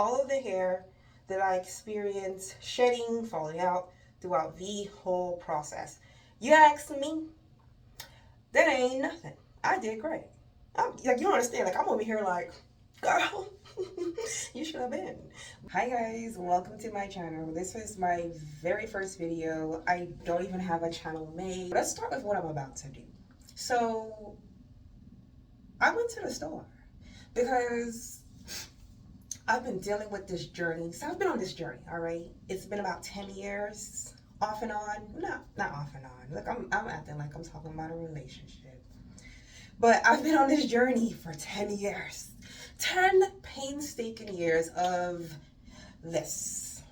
all of the hair that I experienced shedding, falling out throughout the whole process. You ask me, that ain't nothing. I did great. Like, you don't understand. Like, I'm over here like, girl, you should have been. Hi guys, welcome to my channel. This is my very first video. I don't even have a channel made. Let's start with what I'm about to do. So, I went to the store because I've been dealing with this journey. So I've been on this journey, all right? It's been about 10 years, off and on. No, not off and on. Look, I'm acting like I'm talking about a relationship. But I've been on this journey for 10 years. 10 painstaking years of this.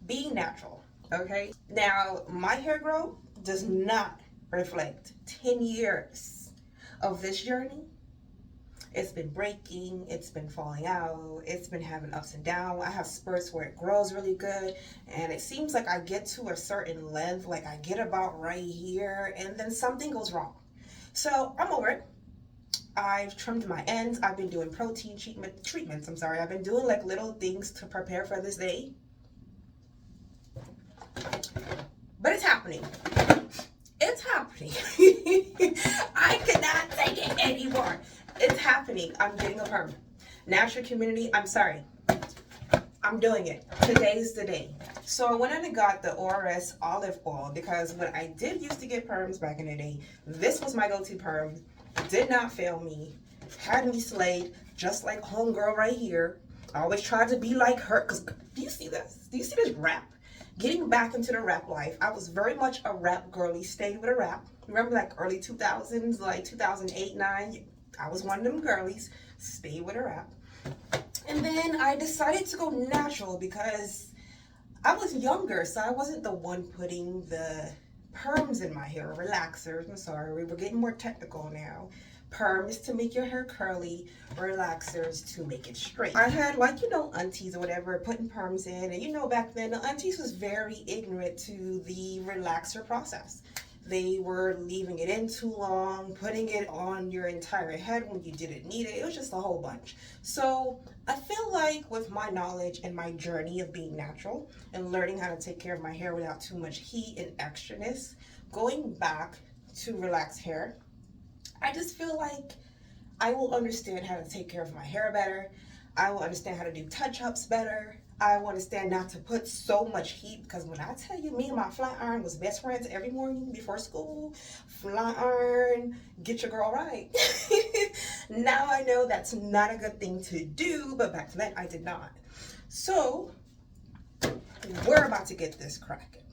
Being natural, okay? Now, my hair growth does not reflect 10 years of this journey. It's been breaking, it's been falling out, it's been having ups and downs. I have spurts where it grows really good, and it seems like I get to a certain length, like I get about right here, and then something goes wrong. So I'm over it. I've trimmed my ends. I've been doing protein treatments. I've been doing like little things to prepare for this day. But it's happening. It's happening. I cannot take it anymore. It's happening. I'm getting a perm. Natural community, I'm sorry. I'm doing it. Today's the day. So I went in and got the ORS olive oil because when I did used to get perms back in the day, this was my go-to perm. Did not fail me. Had me slayed, just like homegirl right here. I always tried to be like her. Because do you see this? Do you see this rap? Getting back into the rap life. I was very much a rap girly. Stayed with a rap. Remember like early 2000s, like 2008, 9? I was one of them girlies. Stayed with a rap. And then I decided to go natural because I was younger. So I wasn't the one putting the perms in my hair, relaxers. I'm sorry, we're getting more technical now. Perms to make your hair curly, relaxers to make it straight. I had, like, you know, aunties or whatever putting perms in, and you know, back then the aunties was very ignorant to the relaxer process. They were leaving it in too long, putting it on your entire head when you didn't need it. It was just a whole bunch. So I feel like with my knowledge and my journey of being natural and learning how to take care of my hair without too much heat and extraness, going back to relaxed hair, I just feel like I will understand how to take care of my hair better. I will understand how to do touch-ups better. I will understand not to put so much heat, because when I tell you, me and my flat iron was best friends every morning before school. Flat iron, get your girl right. Now I know that's not a good thing to do, but back then I did not. So we're about to get this cracking.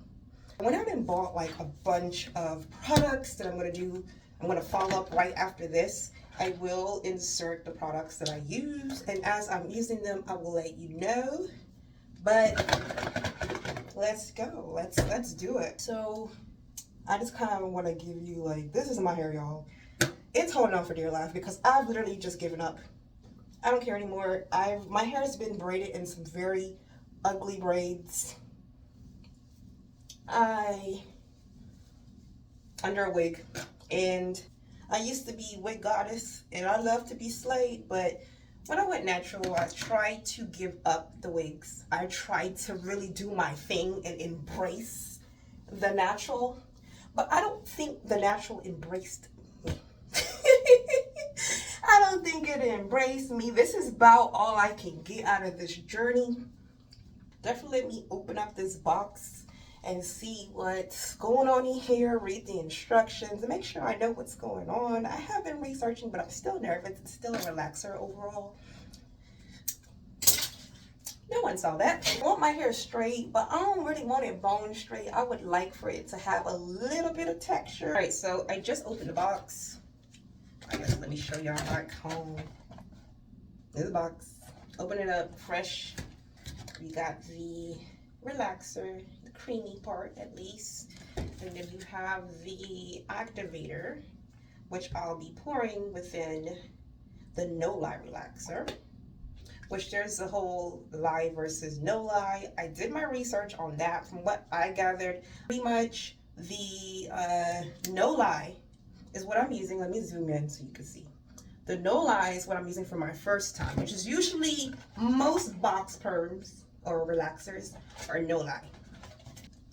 I went out and bought like a bunch of products that I'm going to do. I'm going to follow up right after this. I will insert the products that I use, and as I'm using them, I will let you know. But let's go. Let's do it. So I just kind of want to give you, like, this is my hair, y'all. It's holding on for dear life because I've literally just given up. I don't care anymore. My hair has been braided in some very ugly braids. Under a wig, and I used to be wig goddess, and I love to be slayed, but when I went natural, I tried to give up the wigs. I tried to really do my thing and embrace the natural, but I don't think the natural embraced me. I don't think it embraced me. This is about all I can get out of this journey. Definitely let me open up this box and see what's going on in here, read the instructions, and make sure I know what's going on. I have been researching, but I'm still nervous. It's still a relaxer overall. No one saw that. I want my hair straight, but I don't really want it bone straight. I would like for it to have a little bit of texture. All right, so I just opened the box. I guess let me show y'all how I comb. There's the box. Open it up, fresh. We got the relaxer, the creamy part at least, and then you have the activator, which I'll be pouring within the no lie relaxer, which there's the whole lie versus no lie. I did my research on that. From what I gathered, pretty much the no lie is what I'm using. Let me zoom in so you can see. The no lie is what I'm using for my first time, which is usually most box perms or relaxers are no lie.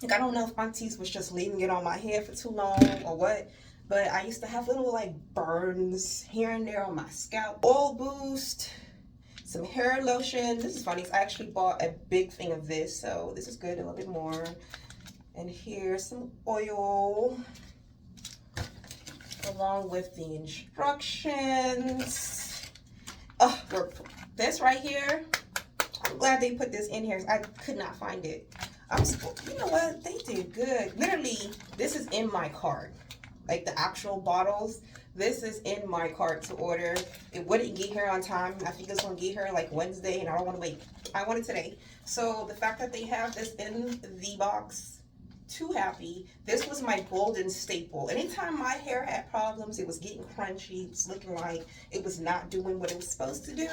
Like, I don't know if aunties was just leaving it on my hair for too long or what, but I used to have little like burns here and there on my scalp. Oil boost, some hair lotion. This is funny, I actually bought a big thing of this, so this is good, a little bit more. And here's some oil along with the instructions. Oh, this right here, I'm glad they put this in here. I could not find it. You know what? They did good. Literally, this is in my cart. Like the actual bottles, this is in my cart to order. It wouldn't get here on time. I think it's gonna get here like Wednesday, and I don't want to wait. I want it today. So the fact that they have this in the box, too happy. This was my golden staple. Anytime my hair had problems, it was getting crunchy. It was looking like it was not doing what it was supposed to do.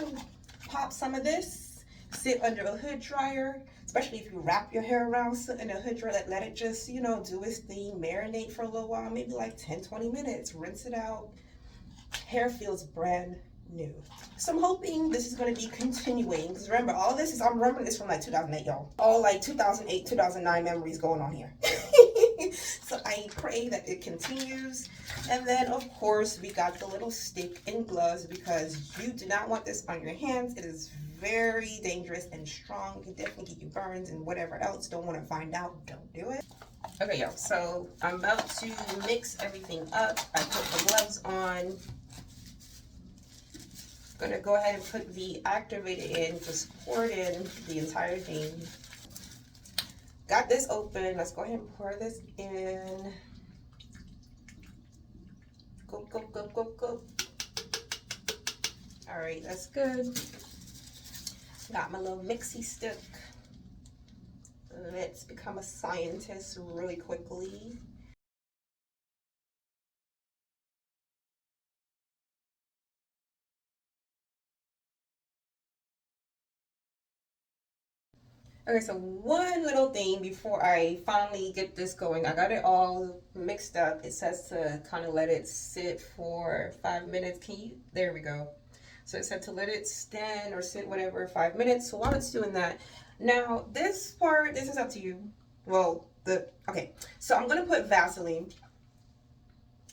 Pop some of this. Sit under a hood dryer, especially if you wrap your hair around, sit in a hood dryer, let it just, you know, do its thing, marinate for a little while, maybe like 10-20 minutes, rinse it out. Hair feels brand new. So I'm hoping this is going to be continuing, because remember, all this is, I'm remembering this from like 2008, y'all. All like 2008, 2009 memories going on here. So I pray that it continues. And then of course we got the little stick and gloves, because you do not want this on your hands. It is very dangerous and strong. It can definitely get you burns and whatever else. Don't want to find out, don't do it. Okay, y'all, so I'm about to mix everything up. I put the gloves on. Gonna go ahead and put the activator in, just pour it in the entire thing. Got this open. Let's go ahead and pour this in. Go, go, go, go, go. All right, that's good. Got my little mixie stick. Let's become a scientist really quickly. Okay, so one little thing before I finally get this going. I got it all mixed up. It says to kind of let it sit for 5 minutes. There we go. So it said to let it stand or sit, whatever, 5 minutes. So while it's doing that, now this part, this is up to you. Well, okay. So I'm gonna put Vaseline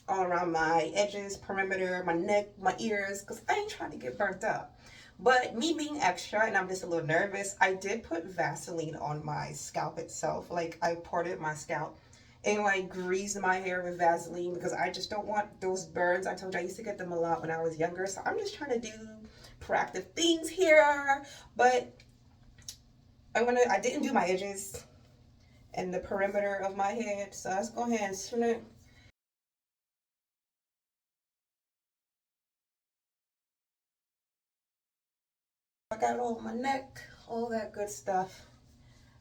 all around my edges, perimeter, my neck, my ears, because I ain't trying to get burnt up. But me being extra, and I'm just a little nervous, I did put Vaseline on my scalp itself. Like, I parted my scalp and like greased my hair with Vaseline, because I just don't want those burns. I told you I used to get them a lot when I was younger, so I'm just trying to do proactive things here. But I didn't do my edges and the perimeter of my head, so let's go ahead and snip. I got it all on my neck, all that good stuff.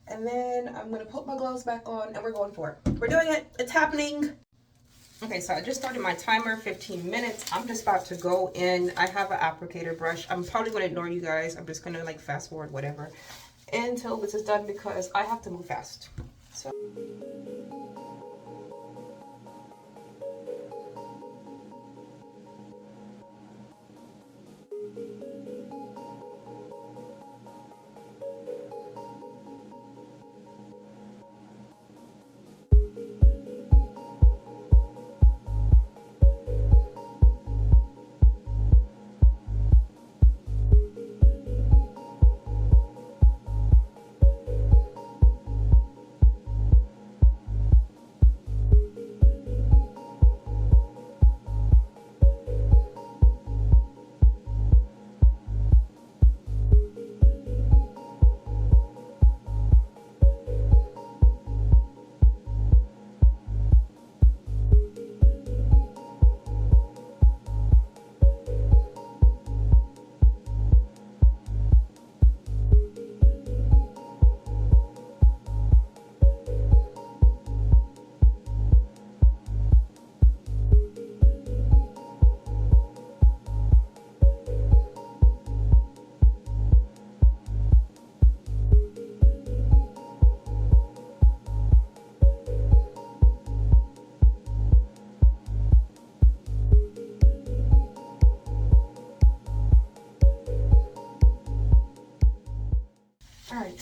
And then I'm gonna put my gloves back on and we're going for it. We're doing it, it's happening. Okay, so I just started my timer, 15 minutes. I'm just about to go in. I have an applicator brush. I'm probably gonna ignore you guys. I'm just gonna like fast forward, whatever, until this is done, because I have to move fast. So.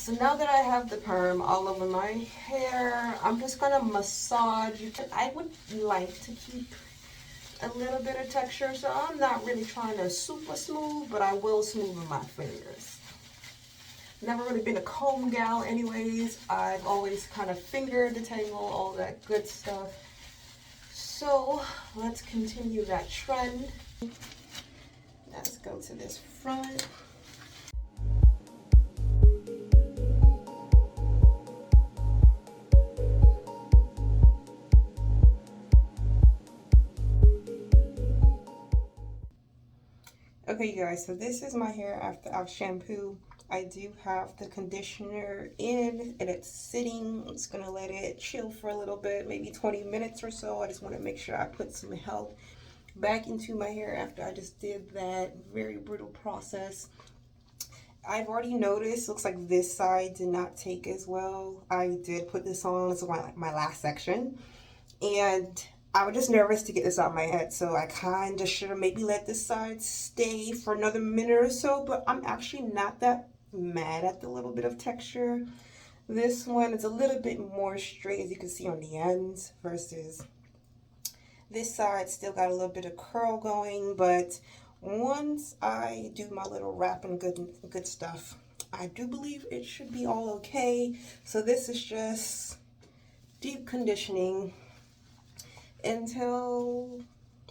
So now that I have the perm all over my hair, I'm just gonna massage. I would like to keep a little bit of texture, so I'm not really trying to super smooth, but I will smoothen my fingers. Never really been a comb gal anyways. I've always kind of fingered, detangle, all that good stuff. So let's continue that trend. Let's go to this front. Okay, you guys, so this is my hair after I've shampooed. I do have the conditioner in and it's sitting. I'm just gonna let it chill for a little bit, maybe 20 minutes or so. I just want to make sure I put some health back into my hair after I just did that very brutal process. I've already noticed, looks like this side did not take as well. I did put this on, this is my last section, and I was just nervous to get this out of my head, so I kind of should have maybe let this side stay for another minute or so, but I'm actually not that mad at the little bit of texture. This one is a little bit more straight, as you can see on the ends, versus this side still got a little bit of curl going, but once I do my little wrap and good stuff, I do believe it should be all okay. So this is just deep conditioning until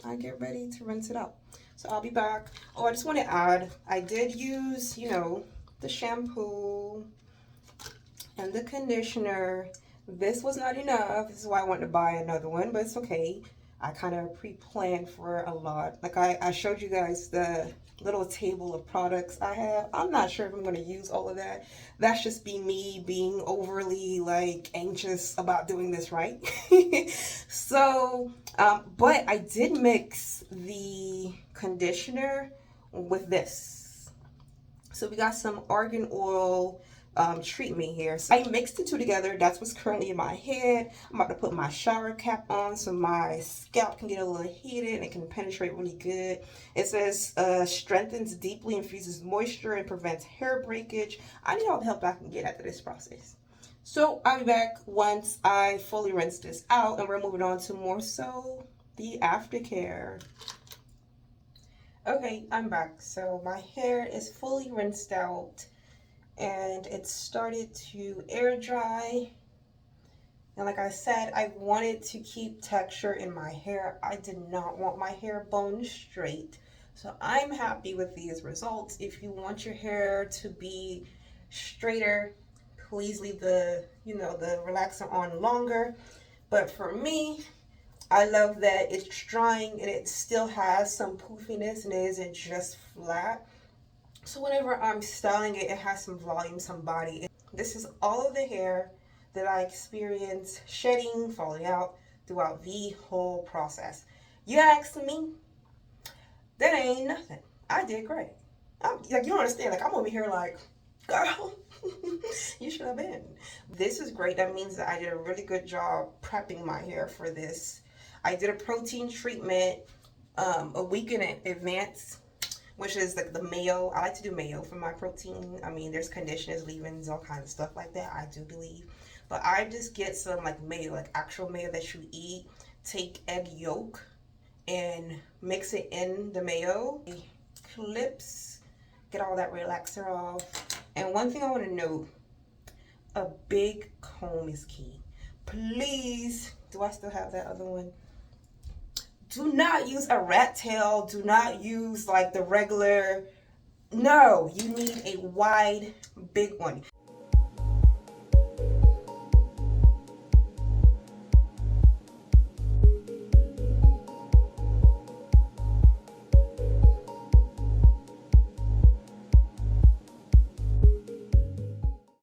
I get ready to rinse it out. So I'll be back. Oh, I just want to add, I did use, you know, the shampoo and the conditioner. This was not enough. This is why I wanted to buy another one, but it's okay. I kind of pre-planned for a lot. Like I showed you guys the little table of products I have. I'm not sure if I'm going to use all of that. That's just me being overly like anxious about doing this right. So, but I did mix the conditioner with this. So we got some argan oil treatment here. So I mixed the two together. That's what's currently in my head. I'm about to put my shower cap on so my scalp can get a little heated and it can penetrate really good. It says strengthens, deeply infuses moisture and prevents hair breakage. I need all the help I can get after this process. So I'll be back once I fully rinse this out, and we're moving on to more so the aftercare. Okay, I'm back. So my hair is fully rinsed out and it started to air dry. And like I said, I wanted to keep texture in my hair. I did not want my hair bone straight. So I'm happy with these results. If you want your hair to be straighter, please leave the, you know, the relaxer on longer. But for me, I love that it's drying and it still has some poofiness and it isn't just flat. So whenever I'm styling it, it has some volume, some body. This is all of the hair that I experienced shedding, falling out throughout the whole process. You ask me, that ain't nothing. I did great. Like, you don't understand, like I'm over here like, girl, you should have been. This is great. That means that I did a really good job prepping my hair for this. I did a protein treatment a week in advance, which is like the mayo. I like to do mayo for my protein. I mean, there's conditioners, leave-ins, all kinds of stuff like that, I do believe. But I just get some like mayo, like actual mayo that you eat. Take egg yolk and mix it in the mayo. Clips, get all that relaxer off. And one thing I want to note, a big comb is key. Please, do I still have that other one? Do not use a rat tail. Do not use like the regular. No, you need a wide, big one.